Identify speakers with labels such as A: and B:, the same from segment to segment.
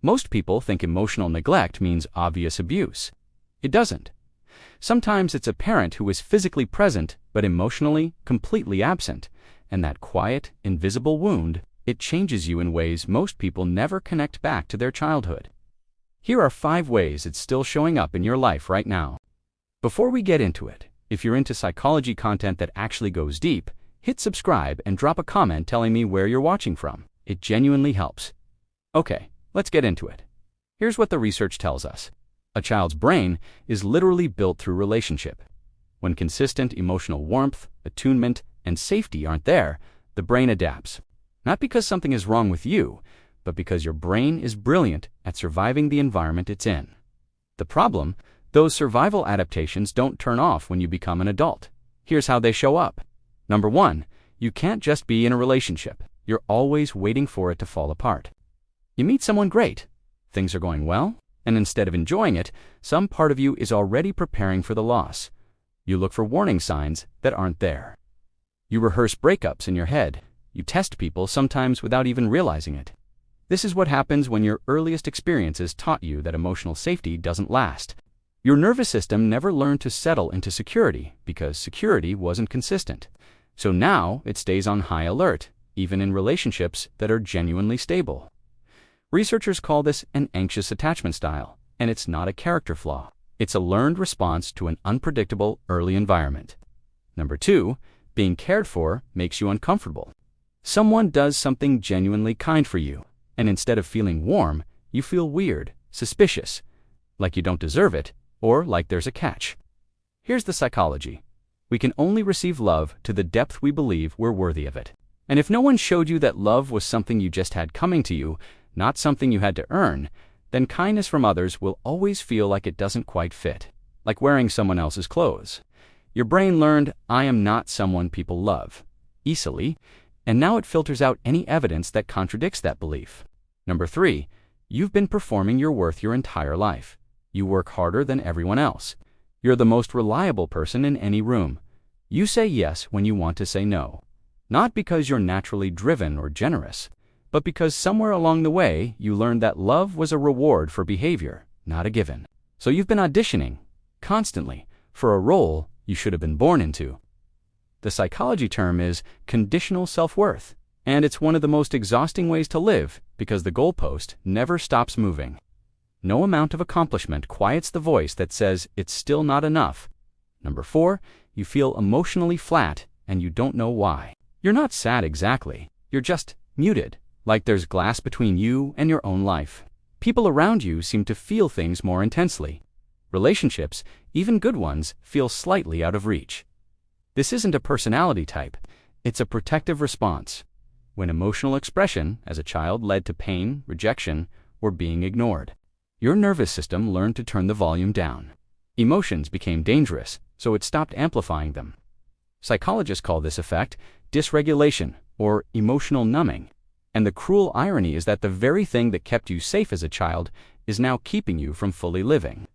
A: Most people think emotional neglect means obvious abuse. It doesn't. Sometimes it's a parent who is physically present but emotionally completely absent, and that quiet, invisible wound, it changes you in ways most people never connect back to their childhood. Here are 5 ways it's still showing up in your life right now. Before we get into it, if you're into psychology content that actually goes deep, hit subscribe and drop a comment telling me where you're watching from. It genuinely helps. Okay, let's get into it. Here's what the research tells us. A child's brain is literally built through relationship. When consistent emotional warmth, attunement, and safety aren't there, the brain adapts. Not because something is wrong with you, but because your brain is brilliant at surviving the environment it's in. The problem, those survival adaptations don't turn off when you become an adult. Here's how they show up. Number 1, you can't just be in a relationship. You're always waiting for it to fall apart. You meet someone great. Things are going well, and instead of enjoying it, some part of you is already preparing for the loss. You look for warning signs that aren't there. You rehearse breakups in your head. You test people, sometimes without even realizing it. This is what happens when your earliest experiences taught you that emotional safety doesn't last. Your nervous system never learned to settle into security because security wasn't consistent. So now it stays on high alert, even in relationships that are genuinely stable. Researchers call this an anxious attachment style, and it's not a character flaw. It's a learned response to an unpredictable early environment. Number 2, being cared for makes you uncomfortable. Someone does something genuinely kind for you, and instead of feeling warm, you feel weird, suspicious, like you don't deserve it, or like there's a catch. Here's the psychology. We can only receive love to the depth we believe we're worthy of it. And if no one showed you that love was something you just had coming to you, not something you had to earn, then kindness from others will always feel like it doesn't quite fit, like wearing someone else's clothes. Your brain learned, I am not someone people love, easily, and now it filters out any evidence that contradicts that belief. Number 3, you've been performing your worth your entire life. You work harder than everyone else. You're the most reliable person in any room. You say yes when you want to say no. Not because you're naturally driven or generous, but because somewhere along the way you learned that love was a reward for behavior, not a given. So you've been auditioning, constantly, for a role you should have been born into. The psychology term is conditional self-worth, and it's one of the most exhausting ways to live because the goalpost never stops moving. No amount of accomplishment quiets the voice that says it's still not enough. Number 4, you feel emotionally flat and you don't know why. You're not sad exactly. You're just muted, like there's glass between you and your own life. People around you seem to feel things more intensely. Relationships, even good ones, feel slightly out of reach. This isn't a personality type. It's a protective response. When emotional expression as a child led to pain, rejection, or being ignored, your nervous system learned to turn the volume down. Emotions became dangerous, so it stopped amplifying them. Psychologists call this effect dysregulation or emotional numbing. And the cruel irony is that the very thing that kept you safe as a child is now keeping you from fully living.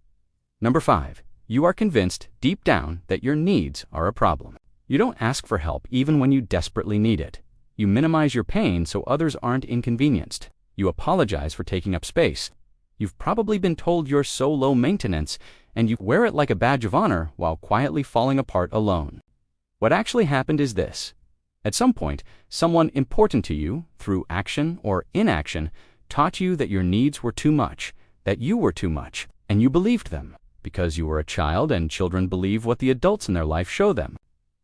A: Number 5, you are convinced deep down that your needs are a problem. You don't ask for help even when you desperately need it. You minimize your pain so others aren't inconvenienced. You apologize for taking up space. You've probably been told you're so low maintenance, and you wear it like a badge of honor while quietly falling apart alone. What actually happened is this. At some point, someone important to you, through action or inaction, taught you that your needs were too much, that you were too much, and you believed them, because you were a child and children believe what the adults in their life show them.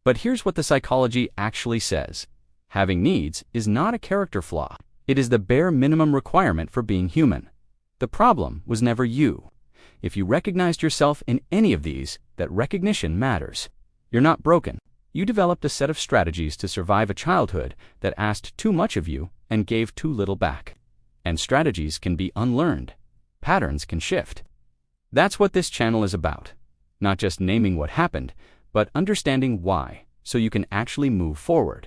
A: But here's what the psychology actually says. Having needs is not a character flaw. It is the bare minimum requirement for being human. The problem was never you. If you recognized yourself in any of these, that recognition matters. You're not broken. You developed a set of strategies to survive a childhood that asked too much of you and gave too little back. And strategies can be unlearned. Patterns can shift. That's what this channel is about. Not just naming what happened, but understanding why, so you can actually move forward.